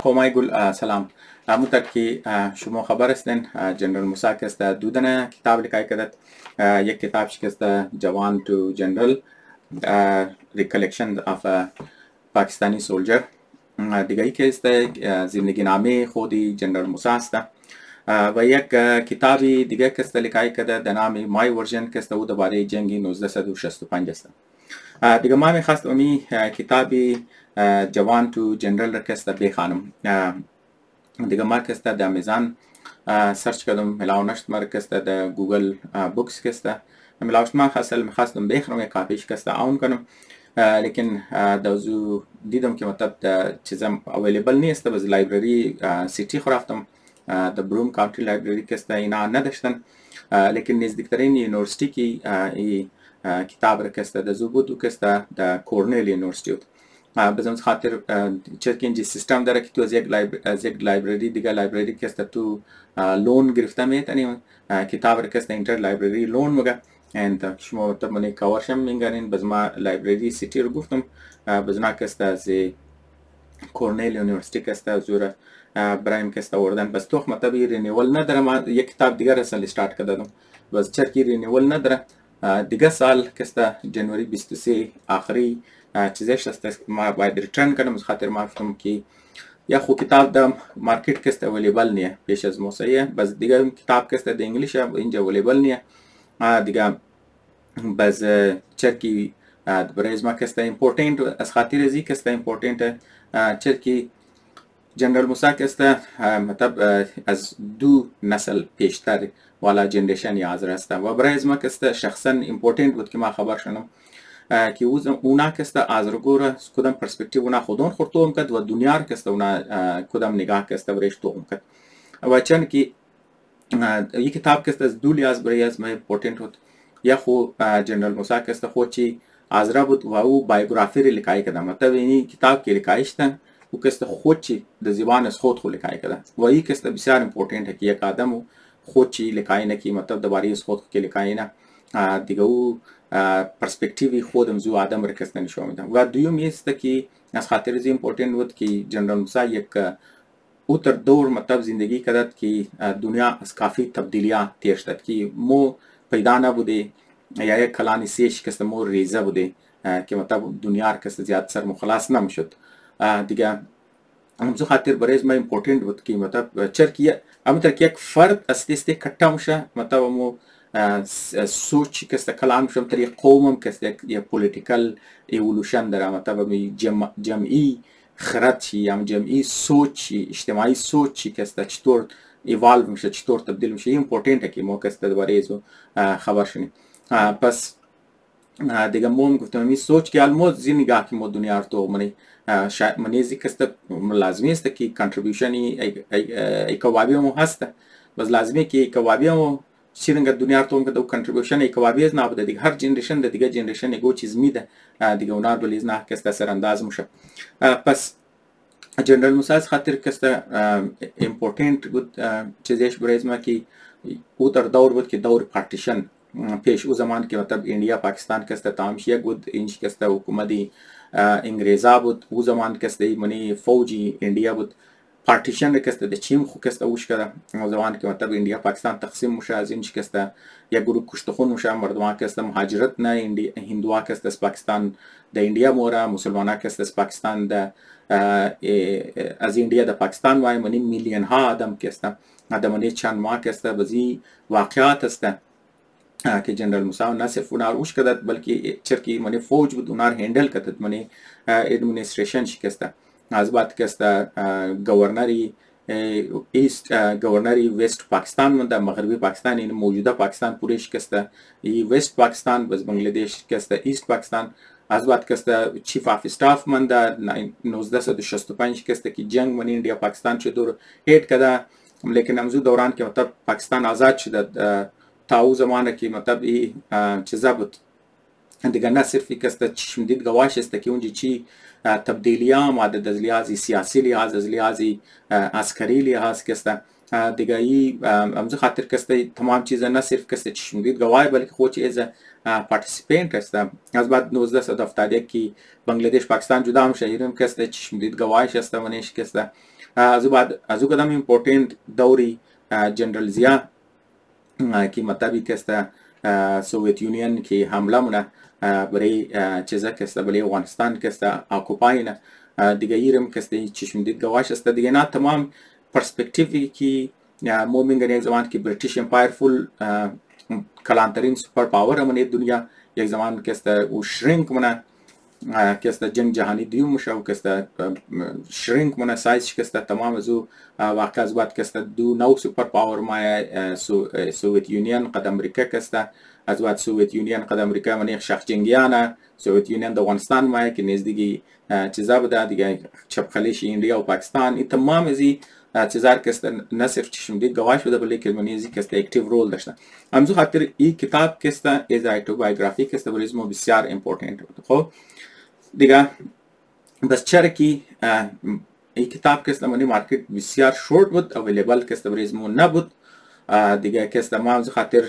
همای گل سلام. همونطور که شما خبر هستین جنرال موسی که است دودن کتاب لیکای کدت یک کتاب شکست جوان تو جنرال ریکلکشن آف پاکستانی سولجر دیگه ای که است زندگی نامه خودی جنرال موسی است و یک کتابی دیگه که است لیکای کدت در نام مای ورژن که است او درباره جنگ 1965 است. دیگه ما میخواست امی کتابی جوان تو جنرال که است بخوانم. دیگه ما که است در میزان سرچ کردم ملاو نشد ما که است در گوگل بوکس که است ملاوش ما خواستم بخونم یک کاپیش که است آن کنم لیکن دوزو دیدم که مطلب چیزم اویلیبل نیست. باز لایبرری سیتی رفتم در بروم کانتری لایبرری که است اینا نداشتن لیکن نزدیکترین یونیورسیتی که کتاب را که است دزو بود که است در کورنل یونیورسیتی بود. بزنم خاطر چرکی اینجا سیستم داره که تو از یک لایبرری دیگه لایبرری که است تو لون گرفته میتونی کتاب را که است اینتر لایبرری لون مگه and شما طب منی کاورشم میگن باز ما لایبرری سیتی رو گفتم بزنا که است از کورنل یونیورسیتی که است زور برایم که است آوردن بس تو مطلب رینیول نداره. ما یک کتاب دیگه رسال استارت کردم باز چرکی رینیول نداره دیگه سال که است جنوری 23 آخری چیزش است ما باید ریترن کنم خاطر ما گفتم که یا خو کتاب در مارکت که است اویلیبل نیه پیش از موسیه بس دیگه کتاب که است در انگلیش اینجا اویلیبل نیه دیگه بس چرکی برای ما که است امپورتنت از خاطر ازی که است امپورتنت چرکی جنرال موسی که است مطلب از دو نسل پیشتر والا جنریشن یاد است و برای ما که است شخصا امپورتنت بود که ما خبر شدم که اونا که است از رگور کدام پرسپکتیو اونا خودون خورتوم کرد و دنیا که است اونا کدام نگاه که است برایش توم کرد و چون که یک کتاب که است از دو لیاز برای از ما امپورتنت بود یا خو جنرال موسی که است خود چی از را بود و او بایوگرافی ری لیکای کرد مطلب این کتاب که لیکایشتن او که است خود چی در زبان از خود لیکای کرد و این که است بسیار امپورتنت که یک آدم خود چی لیکای نکی مطلب درباره از خود که لیکای نه دیگه او پرسپکتیوی خودم زو آدم رکست نشون میدم و دوم است که از خاطر از امپورتنت بود که جنرال موسی یک اوتر دور مطلب زندگی کرد که دنیا از کافی تبدیلیات تیر شد که مو پیدا نبوده یا یک کلانی سیش که است مو ریزه بوده که مطلب دنیا که است زیاد سر مخلاص نمیشد دیگه همزو خاطر برای ما امپورتنت بود که مطلب چرکی همونطور که یک فرد است کٹا میشه مطلب مو سوچ که است کلام شم تری قومم که است یک پولیتیکل ایولوشن داره مطلب جمعی خردشی یا جمعی سوچ اجتماعی سوچ که است چطور ایوالو میشه چطور تبدیل میشه امپورتنت که ما که است درباره ازو خبر شنیم. پس دیگه موم گفتم می سوچ که الموز زی نگاه که ما دنیا رو تو منی زی که است لازمی است که کانتریبیوشنی ای کوابی مو هست بس لازمی که کوابی مو شیرنگ دنیا رو تو که دو کانتریبیوشن ای کوابی از نبوده دیگه هر جنریشن دیگه جنریشن ایگو چیز میده دیگه اونا رو لیز نه که است سر انداز میشه. پس جنرال موسی خاطر که است امپورتنت بود چیزش برای ما که او در دور بود که دور پارتیشن پیش او زمان که مطلب انڈیا پاکستان که است تامشیه بود اینش که است حکومتی انگریزا بود او زمان که است منی فوجی انڈیا بود پارتیشن که است د چیم خو که است اوش کرده او زمان که مطلب انڈیا پاکستان تقسیم میشه از اینش که است یک گروه کشته خون میشه مردمان که است مهاجرت نه هندوها که است پاکستان د انڈیا مورا مسلمانا که است پاکستان د از انڈیا د پاکستان وای منی میلیون ها آدم که است آدمانی چند ماه که است بزی واقعات است که جنرال موسی نه صرف اونا روش کرد بلکه چرکی منی فوج بود اونا هندل کرد منی ادمنستریشن شکسته از بعد که است گورنری ایست گورنری ویست پاکستان من در مغربی پاکستان این موجوده پاکستان پوری شکسته ای ویست پاکستان بس بنگلادش شکسته ایست پاکستان از بعد که است چیف آف استاف من در 1965 شکسته که جنگ من انڈیا پاکستان چه دور هیت کرده لیکن امزو دوران که مطلب پاکستان آزاد شده تا او زمانه که مطلب ای چیزا بود دیگه نه صرفی که است چشم دید گواش است که اونجا چی تبدیلی‌ها آمده از لحاظ سیاسی لحاظ از لحاظ عسکری لحاظ که است دیگه ای امزو خاطر که است تمام چیزا نه صرف که است چشم دید گواه بلکه خود چیز پارتیسیپینت است. از بعد 1971 که بنگلادش پاکستان جدا میشه ایرم که است چشم دید گواهش است منش که است از او قدم ایمپورتنت دوری جنرال زیا که مطلبی که است سوویت یونین که حمله مونه برای چیزا که است برای افغانستان که است آکوپاین دیگه ایرم که است چشم دید گواش است دیگه نه تمام پرسپکتیوی که مو میگن یک زمان که بریتیش امپایر فول کلانترین سوپر پاور من دنیا یک زمان که است او شرینک مونه که است جنگ جهانی دوم شو که است شرینک مونه سایز که است تمام زو واقع از بعد که است دو نو سوپر پاور ما سوویت یونین قد امریکا که است از بعد سوویت یونین قد امریکا من یک شخص جنگیانه سوویت یونین د افغانستان ما که نزدیکی چیزا بوده دیگه چپ خلیج ایندیا و پاکستان این تمام ازی چیزار که است نه صرف چشم دید گواش بوده بلکه منیزی که است اکتیو رول داشته همزو خاطر این کتاب که است از اتوبیوگرافی که است بریزمو بسیار امپورتنت بود خب دیگه بس چرا که این کتاب که است منی مارکت بسیار شورت بود اویلیبل که است بریزمو نبود دیگه که است ما همزو خاطر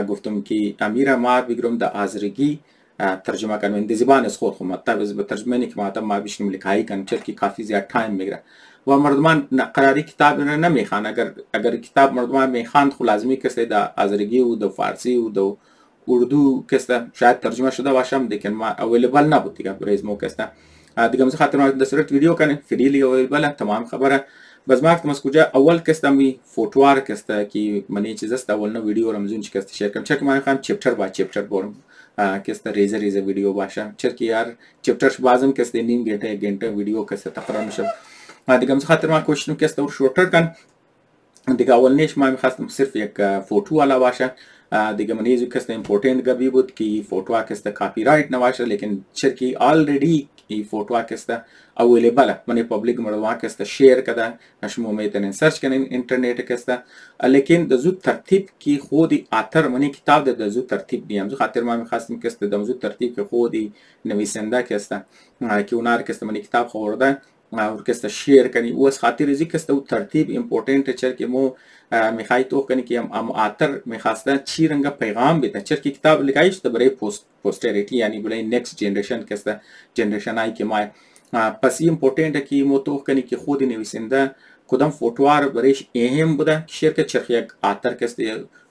گفتم که امیر ما بگیرم در آزرگی ترجمه کنم این زبان از خود خود مطلب به ترجمه نی که ما بشنم لکایی کنم چرا که کافی زیاد تایم میگیره و مردمان قراری کتاب نمیخوان اگر کتاب مردمان میخوان خو لازمی که است در آزرگی و در فارسی و در اردو که است شاید ترجمه شده باشم لیکن ما اویلیبل نبود دیگه برای مو که است دیگه مثلا خاطر ما در صورت ویدیو کنه فریلی اویلیبل تمام خبره بس ما وقت مسکوجا اول که است می فوتوار که است که منی چیز است اول نه ویدیو رمزون که است شیر کنم چک ما میخوام چپتر با چپتر برم که است ریزه ویدیو باشه چرا که یار چپترش بازم که است نیم घंटे ویدیو که است تقریبا میشه دیگه مثلا خاطر ما کوشش که است شورتر کن دیگه اول نیش ما میخواستم صرف یک فوتو والا باشه دیگه منیزو که است امپورتنت گبی بود که فوتو که است کاپی رایت نباشه لیکن چرا که آلریدی این فوتو که است اویلیبل من پبلیک مردم که است شیر کده شما میتونین سرچ کنین اینترنت که است لیکن د زو ترتیب کی خودی اتر من کتاب د زو ترتیب دیم زو خاطر ما میخواستم که است د زو ترتیب که خودی نویسنده که است که اونار که است من کتاب خورده اور که است شیر کنی اوس خاطر ازی که است ترتیب امپورتنت چر که مو میخوای تو کنی که ام اتر میخواسته چی رنگ پیغام بده چر که کتاب لگایش ته برای پوستریتی یعنی برای نیکست جنریشن که است جنریشن ای که ما پس امپورتنت که مو تو کنی که خود نویسنده کدام فوتوار برایش اهم بوده که شرکت چرخ یک اتر که است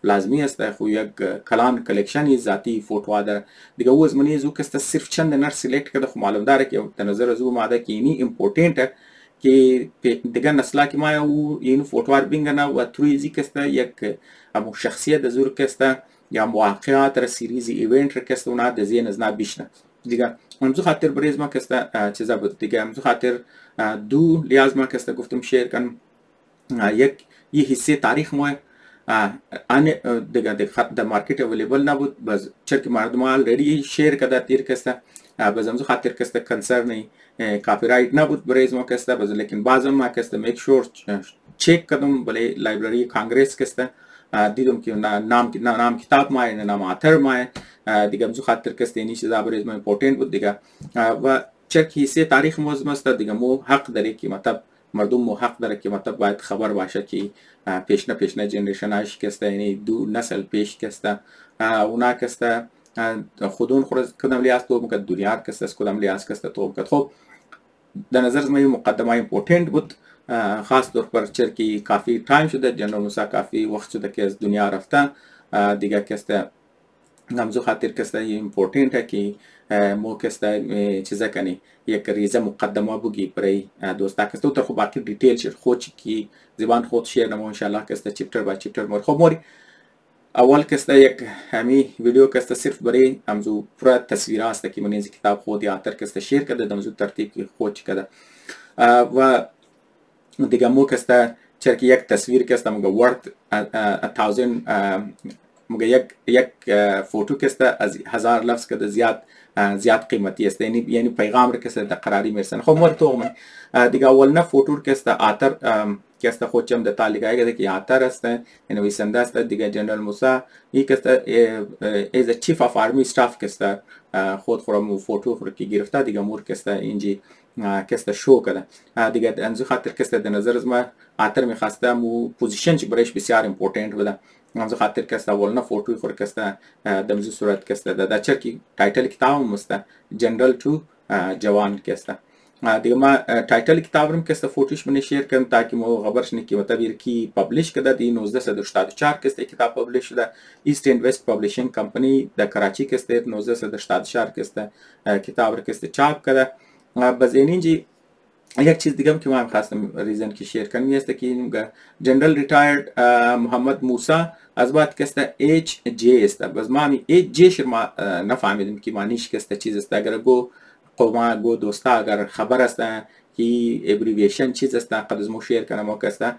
لازمی است خو یک کلان کلکشن ذاتی فوتو داره دیگه او از منی زو که است صرف چند نر سلیکت کرده خو معلوم داره که به نظر زو ماده که اینی امپورتنت که دیگه نسلا که ما او این فوتوار بینگنه و ترویزی که است یک ابو شخصیت زور که است یا مواقعات را سریز ایونت که است اونها د زین از نه بیشنه دیگه همزو خاطر بریز ما که است چیزا بود دیگه همزو خاطر دو لیاز ما که است گفتم شیر کنم یک یه حصه تاریخ مو ان دیگه د مارکت اویلیبل نبود بس چرا که مردم آلریدی شیر کده تیر که است بس همزو خاطر که است کنسرن کاپی رایت نبود بریز ما که است بس لیکن بعضم ما که است میک شور چک کردم بله لایبرری کانگریس که است دیدم که نام کتاب ما نام اتر ما دیگه همزو خاطر که است اینی چیزا بریز ما امپورتنت بود دیگه و چرا که حصه تاریخ مو است دیگه مو حق داره که مطلب مردم مو حق داره که مطلب باید خبر باشه که پیشنه جنریشن هاش که است یعنی دو نسل پیش که است اونا که است خودون خود کدام لیاز تو مکد دنیا که است کدام لیاز که است تو مکد خب در نظر من مقدمه امپورتنت بود خاص طور پر چرا که کافی تایم شده جنرال موسی کافی وقت شده که از دنیا رفته دیگه که است همزو خاطر که است امپورتنت ہے که مو که است چیزا کنی یک ریزه مقدمه بگی برای دوستا که است تو خب باقی دیتیل شد خود کی زبان خود شیر نمو انشالله که است چپتر با چپتر مور خب موری اول که است یک همی ویدیو که است صرف برای همزو پورا تصویر است که من این کتاب خود یا اتر که است شیر کرده همزو ترتیب که خود کرده و دیگه مو که است چرا که یک تصویر که است مگه ورد 1000 مگه یک فوتو که است از 1000 لفظ که زیاد قیمتی است یعنی پیغام را که است در قراری میرسن خب مور تو من دیگه اول نه فوتو که است اتر که است خود چم د تعلیقای که اتر است نویسنده است دیگه جنرال موسی یک است از چیف اف آرمی استاف که است خود خورم فوتو رو که گرفته دیگه مور که است اینجی که است شو کده دیگه انزو خاطر که است در نظر از ما اتر میخواسته مو پوزیشن چی برایش بسیار امپورتنت بوده همزو خاطر که است اول نه فوتوی خور که است دمزو صورت که است در چرکی تایتل کتاب مست جنرال تو جوان که است دیگه ما تایتل کتاب رو که فوتوش من شیر کردم تاکه ما خبرش نه که مطلب کی پابلش کرده دی 1974 که کتاب پابلش شده ایست اند وست پابلشینگ کمپانی در کراچی که 1974 که کتاب رو که چاپ کرده. باز اینجی یک چیز دیگه که ما خواستم ریزن که شیر کنم است که جنرال ریتایرد محمد موسی از بعد که اچ جی است. باز ما می اچ جی شما نفهمیدیم که معنیش که چیز است. اگر گو قوما گو دوستا اگر خبر است که ابریویشن چیز است قد از مو شیر کنم و که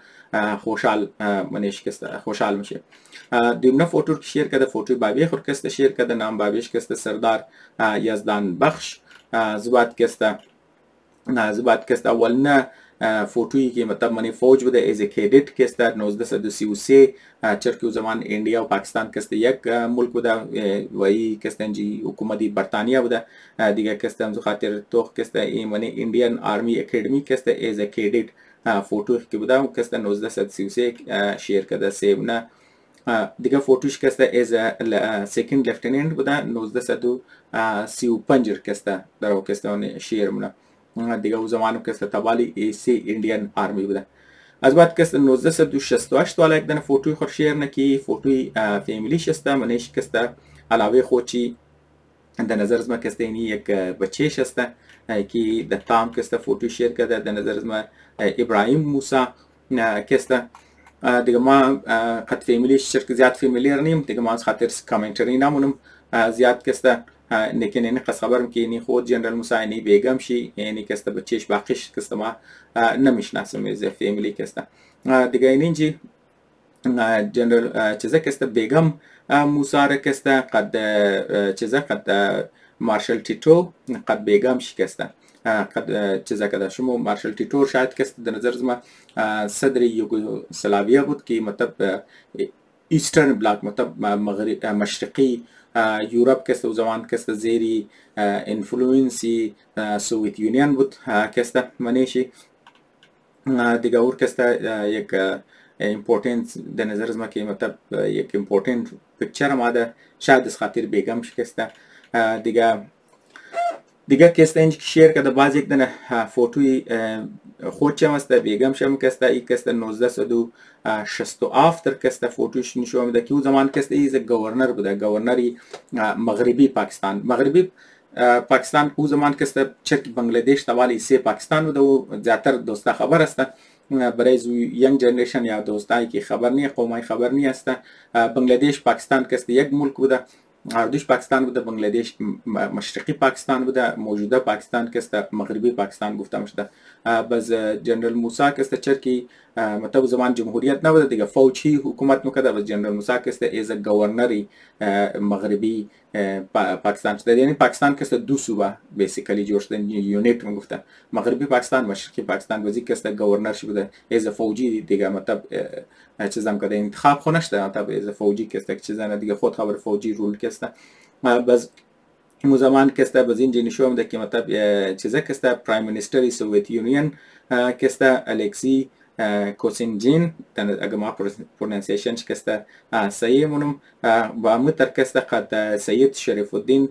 خوشحال منش که خوشحال میشه. دیمنا فوتو که شیر کرده فوتوی بابی خور که شیر کرده نام بابیش که سردار یزدان بخش زباد که اولنا فوتویی که مطلب منی فوج بوده از کیدت که 1933 چرکی زمان انڈیا و پاکستان که یک ملک بوده و ای که انجی حکومتی برطانیه بوده دیگه که از خاطر توخ که این منی ایندیان آرمی اکیدمی که از کیدت فوتو که بوده که 1933 شیر کرده سیبنا دیگه فوتوش که از سیکند لفټیننټ بوده 1935 که در او که شیر مونه دیگه او زمانو که تبالی ایسی ایندیان آرمی بوده. از بعد که 1968 والا یک دن فوتوی خور شیر نکی فوتوی فیملیش است منش که علاوه خودچی در نظر از ما که اینی یک بچهش است که در تام که فوتوی شیر کرده در نظر از ما ابراهیم موسی که دیگه ما قد فیملیش شرک زیاد فیملیر نیم دیگه ما از خاطر کامنتری نمونم زیاد که لیکن این قصد خبرم که اینی خود جنرال موسی اینی بیگم شی اینی که بچهش باقیش که ما نمیشناسم از فیملی که دیگه اینجی جنرال چیزا که بیگم موسی را که قد چیزا قد مارشال تیتو قد بیگم شی که قد چیزا که شما مارشال تیتو شاید که در نظر ما صدر یوگسلاویا بود که مطلب ایسترن بلاک مطلب مغرب مشرقی یورپ که زمان که زیری انفلوئنسی سوویت یونین بود که منیشی دیگه اور که یک امپورتنت در نظر از ما که مطلب یک امپورتنت پکچر ماده شاید از خاطر بیگم شکسته دیگه که اینج شیر کرده باز یک دنه فوتوی خودشم است بیگم شم که ای که 1967 که فوتوش نشون میده که اون زمان که ایز گورنر بوده گورنری مغربی پاکستان اون زمان که چرک بنگلادش توالی سی پاکستان بوده و زیادتر دوستا خبر است برای ینگ جنریشن یا دوستایی که خبر نیه قومای خبر نیه است بنگلادش پاکستان که یک ملک بوده اردوش پاکستان بوده بنگلادش مشرقی پاکستان بوده موجوده پاکستان که مغربی پاکستان گفته میشه. باز جنرال موسی که چرکی مطلب زمان جمهوریت نبوده دیگه فوجی حکومت میکرده و جنرال موسی که از گورنری مغربی پاکستان شده یعنی پاکستان که دو صوبه بیسیکلی جوړ شده یونیت میگفته مغربی پاکستان مشرقی پاکستان وزیر که گورنر شده از فوجی دیگه مطلب چیزام که انتخاب خونش ده مطلب از فوجی که چیزا دیگه خود خبر فوجی رول که باز مو زمان که باز این نشون میده که مطلب چیزا که پرایم منیستر سوویت یونین که الکسی کوسینجین اگر ما پرونانسیشن که صحیح مونم و متر که قد سید شریف الدین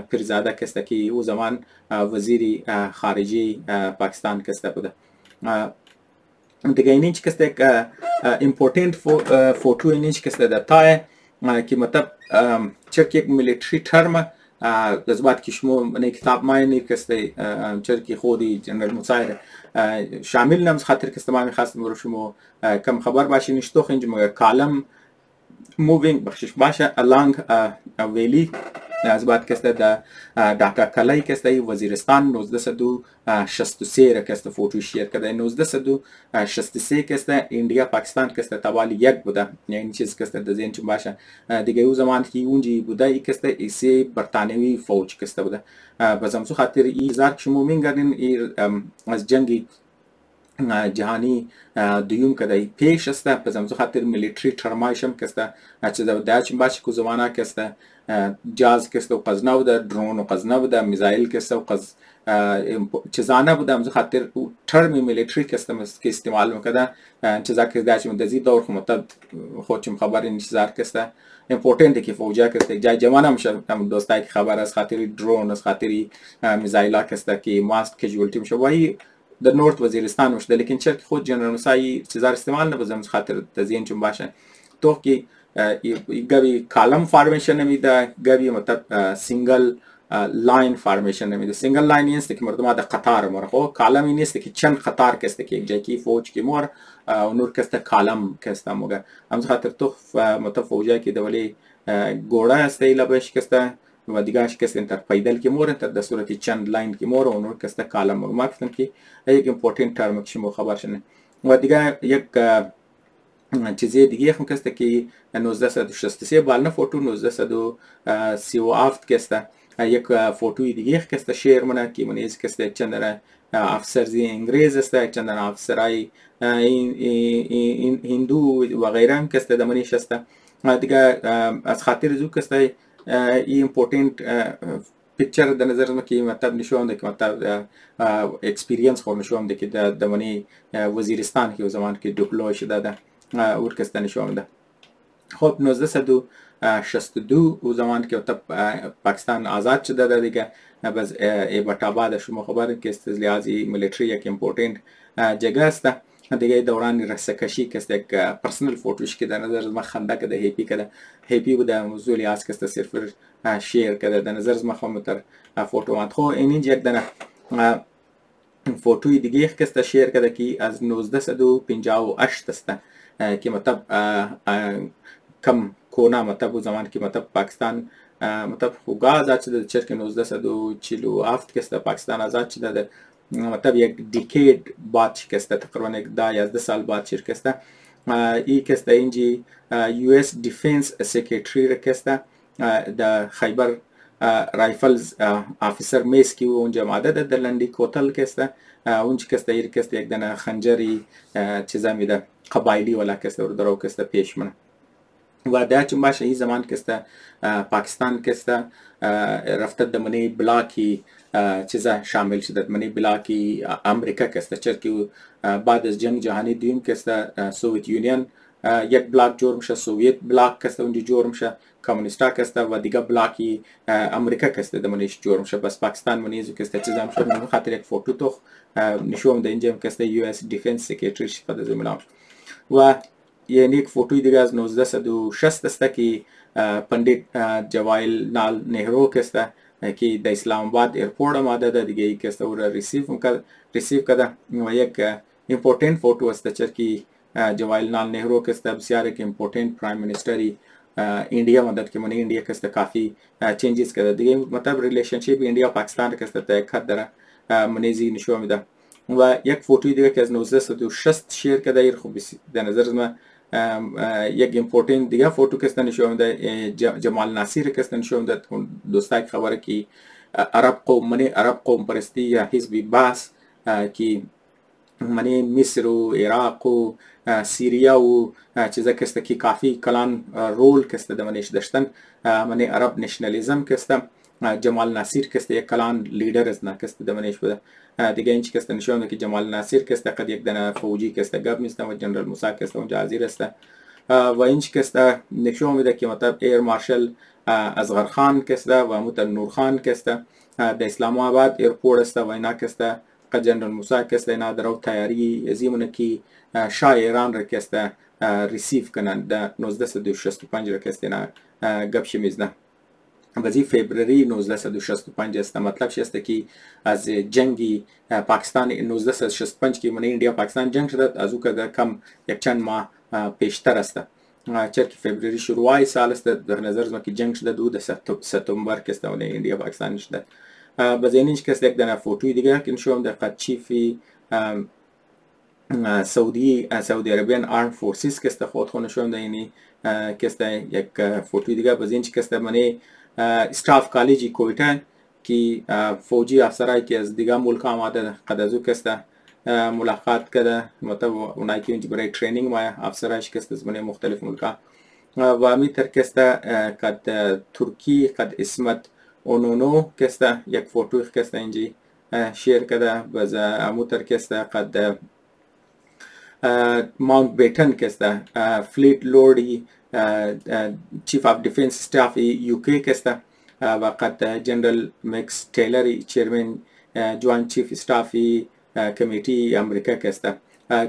پیرزاده که او زمان وزیر خارجی پاکستان که بوده. دیگه اینیچ که امپورتنت فوتو اینیچ که دتای که مطلب چرک یک میلیتری ترم از بعد که شما من کتاب ماینی که چرکی خودی جنرال موسی شامل نمز خاطر که ما می‌خواستم برای شما کم خبر باشه نشتو خنج مگه کالم مووینگ بخشش باشه along ویلی از بعد که داکا کلای که وزیرستان 1963 که فوتو شیر کرده 1963 که انډیا پاکستان که توالی یک بوده یعنی چیز که در ذهن چون باشه دیگه او زمان که اونجی بوده ای که ایسی برطانوی فوج که بوده بازم سو خاطر ای زار شما می‌گردین از جنگی جهانی دویم که پیش است بازم سو خاطر میلیتری ترمایشم که چیز داشتیم باشه که زمانه که جاز کسته و قزنه بوده، درون و قزنه بوده، میزایل کسته و چیزانه بوده. همز خاطر ترمی میلیتری کسته که استعمال میکرده چیزا که داشت مدزی دور خمطب خودشم خبر این چیزار کسته امپورتنته که فوجا کسته جای جوان میشه دوستایی که خبر از خاطر درون از خاطر میزایلا کسته که ماست کژوالتی میشه وای در نورت وزیرستان میشه. لیکن چرا که خود جنرال موسی چیزار استعمال نبوده خاطر تزیین چون باشه تو که گاوی کالم فارمیشن نمیده، گاوی مطلب سینگل لاین فارمیشن نمیده. سینگل لاین نیست که مردم در قطار مره، خب کالم این نیست که چند قطار کسته که یک جای کی فوج کی مور و نور کسته کالم کسته موگه. همز خاطر تو مطلب فوجای که دولی گوڑه است ایلا بهش کسته و دیگهش کسته انتر پیدل کی مور انتر در صورتی چند لاین کی مور و نور کسته کالم موگه. ما گفتم که یک امپورتنت ترم که شما خبر شنه. و دیگه یک چیزی دیگه هم کسته که 1963 بالنا فوتو 1937 کسته یک فوتوی دیگه کسته شیر منه که منیز کسته چندر افسرزی انگریز است، چندر افسرای هندو و غیره هم کسته دمانیش است. دیگه از خاطر زو کسته این امپورتنت پیکچر در نظر که مطلب نشون ده که مطلب اکسپریانس خور نشون ده که دمانی وزیرستان که زمان که دوپلوی شده ده اور کسته نشون ده. خب 1962 او زمان که پاکستان آزاد شده ده دیگه بس ایبتاباد شما خبرید که استزلیازی ملیتری یک امپورتنت جگه است دیگه. دوران رسکشی که یک پرسنل فوتوش که در نظر ما خنده کده هیپی کده هیپی بوده موضوع لیاز که صرف شیر کده در نظر ما خمتر فوتو مات. خو این یک دنه فوتوی دیگه که شیر کده که از 1958 است که مطلب کم کونا مطلب زمان که مطلب پاکستان مطلب خوگا آزاد شده چرا که 1947 که پاکستان آزاد شده مطلب یک دیکید بعد شکسته تقریبا یک 10 سال بعد شکسته ای کسته اینجی US Defense Secretary رکسته در خیبر رایفلز آفیسر میس کی اونجا ماده در لندی کوتل کسته اونج کسته ایر کسته یک دنه خنجری چیزا میده قبایلی ولا کسته و درو کسته پیش منه. و در چون باشه این زمان کسته پاکستان کسته رفته دمانی بلاکی چیزا شامل شده دمانی بلاکی امریکا کسته چرا که بعد از جنگ جهانی دوم کسته سوویت یونین یک بلاک جور میشه، سوویت بلاک کسته اونجا جور میشه، کمونیستا کسته و دیگه بلاکی امریکا کسته دمانیش جور میشه. بس پاکستان منیزو کسته چیزا میشه من خاطر یک فوتو تو نشون ده اینجا کسته US Defense Secretary شده زمینام. و یعنی یک فوتوی دیگه از 1960 است که پندیت جواهرلال نهرو کسته که در اسلام آباد ایرپورت آمده ده دیگه کسته او را ریسیو کرده و یک امپورتنت فوتو است چرا که جواهرلال نهرو کسته بسیار یک امپورتنت پرایم منیستری انڈیا مدد که من انڈیا کسته کافی چینجز کرده دیگه مطلب ریلیشنشیپ انڈیا پاکستان کسته تا یک حد داره منیزی نشون میده. و یک فوتوی دیگه که از 1960 شیر کرده ایر خوب در نظر من یک امپورتنت دیگه فوتو کسته نشون میده جمال ناصر کسته نشون میده. دوستای خبره که عرب قوم پرستی یا حزب باس که منی مصر و عراق و سیریا و چیزا کسته که کافی کلان رول کسته دمانیش داشتن منی عرب نشنالیزم کسته جمال ناصر کسته یک کلان لیدر از نه کسته دمانیش بوده دیگه اینچ کسته نشون میده که جمال ناصر کسته قد یک دنه فوجی کسته گب نیسته و جنرال موسی کسته اونجا حاضر است و اینچ کسته نشون میده که مطلب ایر مارشال اصغر خان کسته و متن نور خان کسته در اسلام آباد ایرپورت است و اینا کسته قد جنرال موسی کسته اینا درو تیاری ازیمونه که شاه ایران را کسته ریسیف کنن در 1965 را کسته اینا گپ شمیزنه. وزی فبروری 1965 است. مطلب است که از جنگی پاکستان 1965 که من انڈیا پاکستان جنگ شده از او که کم یک چند ماه پیشتر است چرا که فبروری شروعی سال است در نظر ما که جنگ شده 2 سپتامبر که است و انڈیا پاکستان شده. باز اینش که یک دونه فوتوی دیگه که نشون در قد چیفی سعودی عربیان آرم فورسز که است خود نشون ده اینی که است یک فوتوی دیگه. باز اینش که است منی استاف کالجی کویتن که فوجی افسرایی که از دیگه ملک آمده قد از او که است ملاقات کرده مطلب اونایی که برای ترینینگ ما افسرایش که است از من مختلف ملکا و امیتر کسته قد ترکی قد اسمت اونونو کسته یک فوتوی کسته اینجی شیر کده باز اموتر کسته قد ماونت بیتن کسته فلیت لوردی چیف آف دیفنس ستاف یوکی کسته و قد جنرال مکس تیلری چیرمن جوان چیف ستافی کمیتی امریکا کسته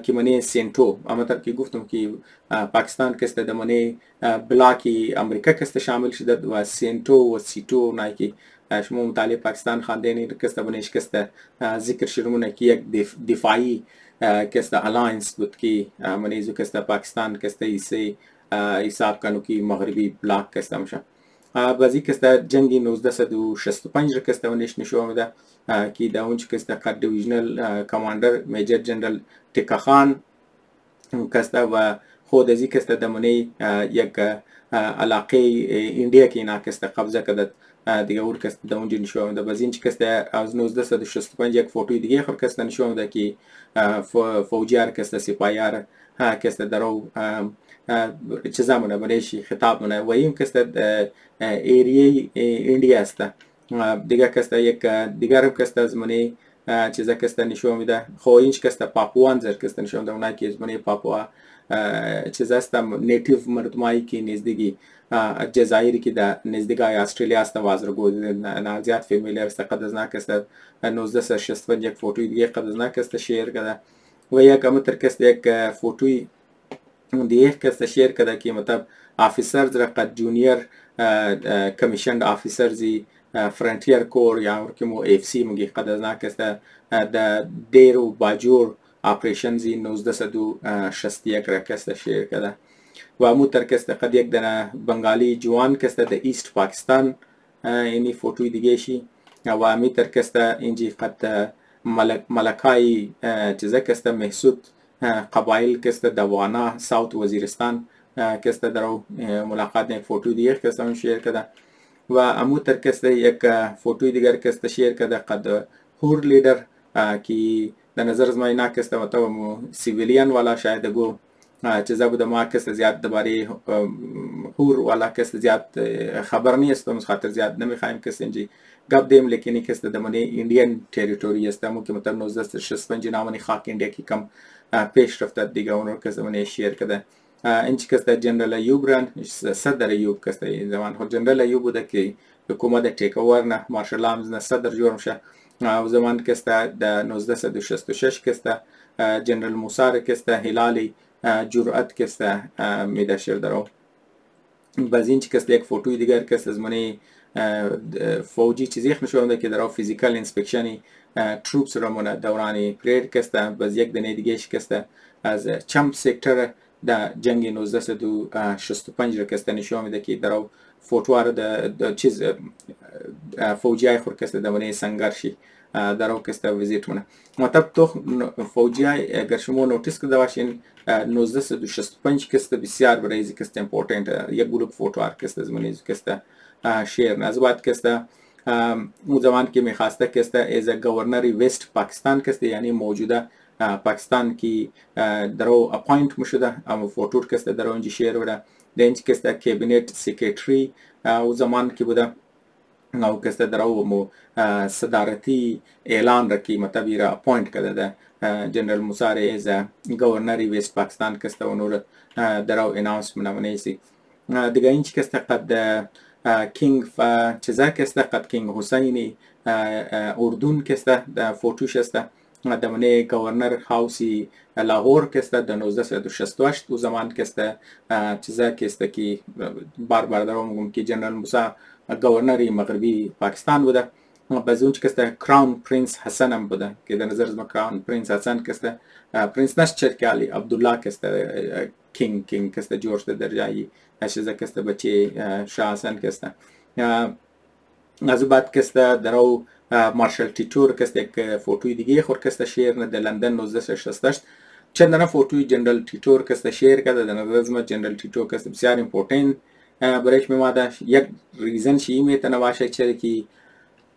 که منی سینتو امتر که گفتم که پاکستان کسته دمانی بلاکی امریکا کسته شامل شده و سینتو و سیتو نایکی شما مطالعه پاکستان خواندنی کسته بنیش کسته ذکر شرمونه که یک دفاعی کسته الاینس بود که منیزو کسته پاکستان کسته ایسی حساب کنو که مغربی بلاک کسته میشه بازی کسته جنگی 1965 کسته ونیش نشو آمده که دا اونچ کسته قد دیویژنل کماندر میجر جنرال تکا خان کسته و خود ازی کسته دمونه یک علاقه ایندیا که اینا کسته قبضه کدد دیگه اور کسته دا اونجا نشو آمده بازی اینچ کسته از 1965 یک فوتوی دیگه خور کسته نشو آمده که فوجیار کسته سپایار کسته درو چیزا مونه بنیشی خطاب مونه و این کسته ایریه ایندیا است دیگه کسته یک دیگر کسته از منی چیزا کسته نشو میده خو اینچ کسته پاپوان زر کسته نشو میده اونایی که از منی پاپوا چیزا است نیتیو مردمایی که نزدیکی جزایری که در نزدیکای استرالیا است وازرگو نازیات فامیلیر است قد از نکسته 1965 یک فوتوی دیگه قد از نکسته شیر کرده و یک امتر کسته یک فوتوی دیگه کسته شیر کرده که مطلب آفیسرز را قد جونیر کمیشند آفیسرزی فرانتیر کور یا ورکمو اف سی مگی قد از نکسته د دیر و باجور آپریشنزی 1961 را کسته شیر کرده و امو تر کسته قد یک دنه بنگالی جوان کسته د ایست پاکستان اینی فوتوی دیگه شی و امی تر کسته اینجی قد ملکای چیزه کسته محسود قبایل کسته دوانا ساوت وزیرستان کسته درو ملاقات یک فوتوی دیگه کسته هم شیر کرده و امو تر کسته یک فوتوی دیگر کسته شیر کرده قد هور لیدر که در نظر از ما اینا کسته مطلب سیویلیان والا شاید گو چیزا بوده ما کسته زیاد درباره هور والا کسته زیاد خبر نیست و خاطر زیاد نمیخوایم کسته اینجی گپ دیم لیکن کسته دمانی انډین ټریټوري است مو که مطلب 1965 نامنی خاک انډیا کی کم پیش رفته دیگه اون کسته منی شیر کرده اینچ کسته جنرال ایوب ران صدر ایوب کسته زمان خود جنرال ایوب بوده که حکومت ټیک اوور نه مارشال آرمز نه صدر جوړ شه او زمان کسته د 1966 کسته جنرال موسی کسته هلالی جرأت کسته میداشر درو باز اینچ کسته یک فوتوی دیگر کسته از منی فوجی چیزی نشونده که در فیزیکال انسپکشنی تروپس را من دورانی پرید کسته باز یک دنه دیگه کسته از چمپ سکتر در جنگ 1965 را کسته نشون میده که در فوتوار د چیز فوجی خور کسته دمونه سنگرشی در او کسته ویزیت مونه مطلب تو فوجی اگر شما نوتیس کرده باشین 1965 کسته بسیار برای ایزی کسته امپورتنت یک گروپ فوتوار کسته از منیزو کسته شیر از بعد کسته اون زمان که میخواسته کسته از گورنری ویست پاکستان کسته یعنی موجوده پاکستان کی درو اپاینت مشده اما فوتور کسته درو اینجی شیر بوده دینج کسته کابینت سیکریٹری او زمان کی بوده او کسته درو مو صدارتی اعلان رکی مطلب را اپاینت کرده ده جنرال موساری از گورنری ویست پاکستان کسته اونور درو اناونسمنت منیسی دیگه اینچ کسته قد کینگ چیزا کسته قد کینگ حسینی اردون کسته د فوتوش است دمونه گورنر هاوسی لاهور کسته د 1968 او زمان کسته چیزا کسته کی بار بار درو میگم که جنرال موسی گورنر مغربی پاکستان بوده باز اونچ کسته کراون پرنس حسن هم بوده که در نظر از ما کراون پرنس حسن کسته پرنس نش چرکالی عبدالله کسته کینگ کسته جورج در جایی چیزا کسته بچه شاه حسن کسته از بعد کسته درو مارشال تیتور کسته یک فوتوی دیگه خور کسته شیر نه در لندن 1968 چندان فوتوی جنرال تیتور کسته شیر کرده در نظر از ما جنرال تیتور کسته بسیار امپورتنت برایش میماده یک ریزن شی میتونه باشه چه که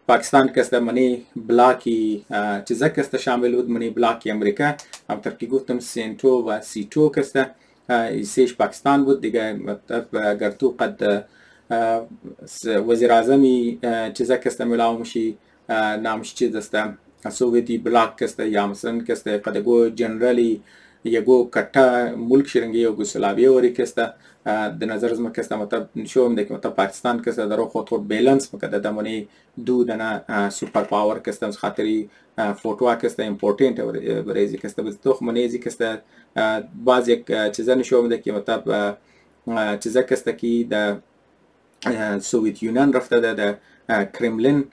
پاکستان کسته منی بلاکی چیزا کسته شامل بود منی بلاکی امریکا همطور که گفتم سینتو و سیتو کسته ایسهش پاکستان بود دیگه. مطلب اگر تو قد وزیر اعظمی چیزا کسته ملاو میشی نامش چیز است سوویتی بلاک کسته یا مثلا کسته قد گو جنرالی یگو کتا ملک شرنگی یوگسلاویه وری کسته د نظر از ما کسته مطلب نشوم ده که مطلب پاکستان کسته درو خود بیلنس مکده دمونی دو دنا سوپر پاور کسته خاطری فوتوا کسته امپورتنت برایزی کسته بزتوخ منیزی کسته باز یک چیزا نشوم ده که مطلب چیزا کسته کی د سوویت یونین رفته ده کرملین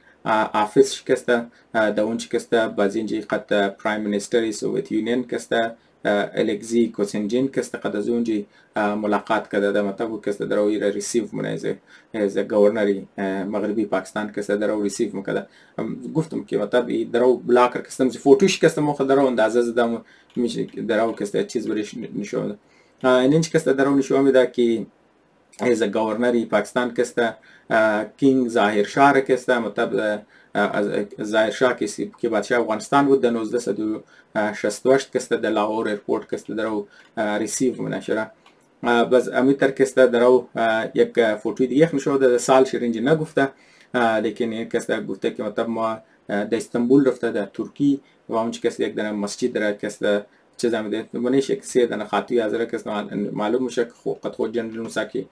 آفیس کسته د اونچ کسته بازینجی قد پرایم منیستری سوویت یونین کسته الکزی کوسینجین کسته قد از اونجی ملاقات کرده ده مطلب کسته در اوی ریسیو منه از گورنری مغربی پاکستان کسته در او ریسیو مکده. گفتم که مطلب در او بلاکر کسته فوتوش کسته موخ در او اندازه زده میشه در او کسته چیز بریش نشون ده اینچ کسته در او نشون میده که از گورنری پاکستان کسته کینگ ظاهر شاه کسته مطلب ظاهر شاه که بادشاه افغانستان بود در 1968 کسته در لاهور ایرپورت کسته در او ریسیو منشره. بس امیتر کسته در او یک فوتوی دیگه نشون ده سال شرینجی نگفته لیکن یک کسته گفته که مطلب ما در استانبول رفته در ترکی و اونچه کسته یک در مسجد در کسته چیز میده منیش یک سه دانه خاطی از را کس معلوم میشه که خود جنرال موسی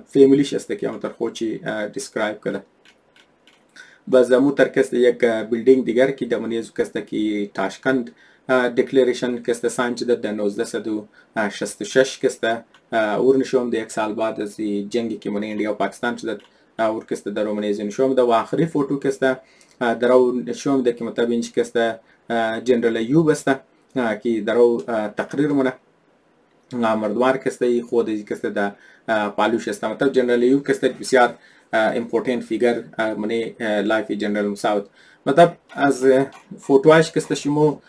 فامیلیش است که متر خودی دیسکرایب کرده. باز متر کس یک بیلدینگ دیگر که دمونیز کس کی تاشکند دیکلریشن کس سانچ در 1966 کس اور نشون ده یک سال بعد از جنگی که من انڈیا و پاکستان شد اور کس در رومانیز نشون ده و آخری فوتو کس در او نشون ده که مطابق اینچ کس جنرال ایوب است که در او تقریر منه مردوار کسته خود کسته در پالوش است مطلب جنرال ایوب کسته بسیار امپورتنت فیگر منی لایف جنرال مسعود مطلب از فوتوهاش کسته شما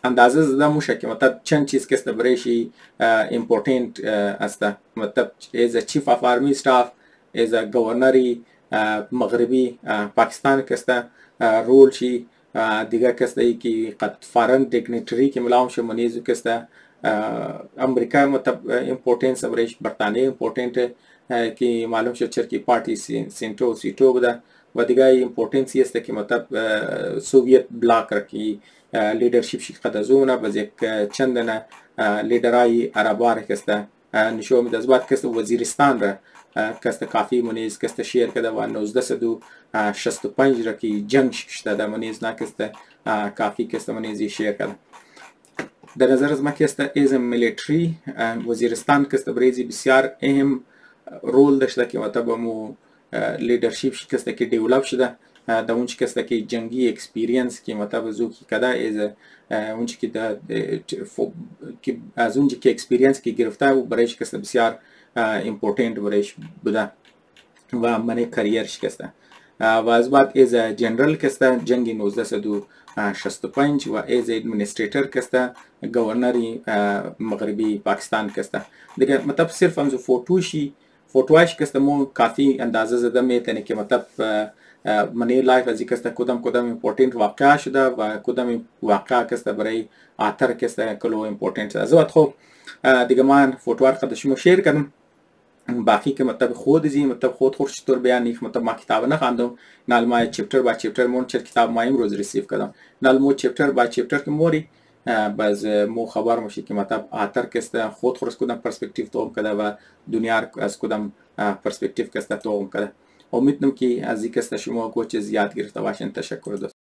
اندازه زده موشه که مطلب چند چیز کسته برایشی امپورتنت است مطلب از چیف اف آرمی استاف از گورنری مغربی پاکستان کسته رول چی دیگر کسته ای که قد فارن دیگنیتری که ملاوم شو منیزو کسته امریکا مطلب امپورتنس برایش برطانیه امپورتنت که معلوم شد چرکی پارتی سینتو بوده و دیگر امپورتنس است که مطلب سوویت بلاک را که لیدرشپ شی قد از اونه باز یک چندن لیدرای عربار کسته نشو میده از بعد کسته وزیرستان را کسته کافی منیز کسته شیر کده و 1965 را که جنگ شده ده منیز نا کسته کافی کسته منیزی شیر کده. در نظر از ما کسته از ملیتری وزیرستان کسته بریزی بسیار اهم رول داشته که مطلب مو لیدرشپ شی کسته که دیولپ شده در اونچه کسته که جنگی اکسپیرینس که مطلب زو که کده از اونچه که از اونچه که اکسپیرینس که گرفته و برایش کسته بسیار امپورتنت برایش بوده و من کریرش کسته و از بعد از جنرال کسته جنگ 1965 و از ادمنستریتر کسته گورنری مغربی پاکستان کسته دیگه مطلب صرف همزو فوتوهاش کسته مو کافی اندازه زده میتونه که مطلب منی لایف ازی کسته کدام امپورتنت واقعا شده و کدام واقعا کسته برای آتر کسته کلو امپورتنت از بعد خب دیگه من فوتوار خود شما شیر کردم باقی که مطلب خود زی مطلب خود چطور بیان نیک مطلب ما کتاب نخواندم نال ما چپتر با چپتر مون چر کتاب ما امروز ریسیو کردم نال مو چپتر با چپتر که موری باز مو خبر میشه که مطلب آتر کسته خود کدام پرسپکتیو توم کده و دنیا از کدام پرسپکتیو کسته توم کده. امیدم که از این کسته شما کوچ زیاد گرفته باشین. تشکر دوست.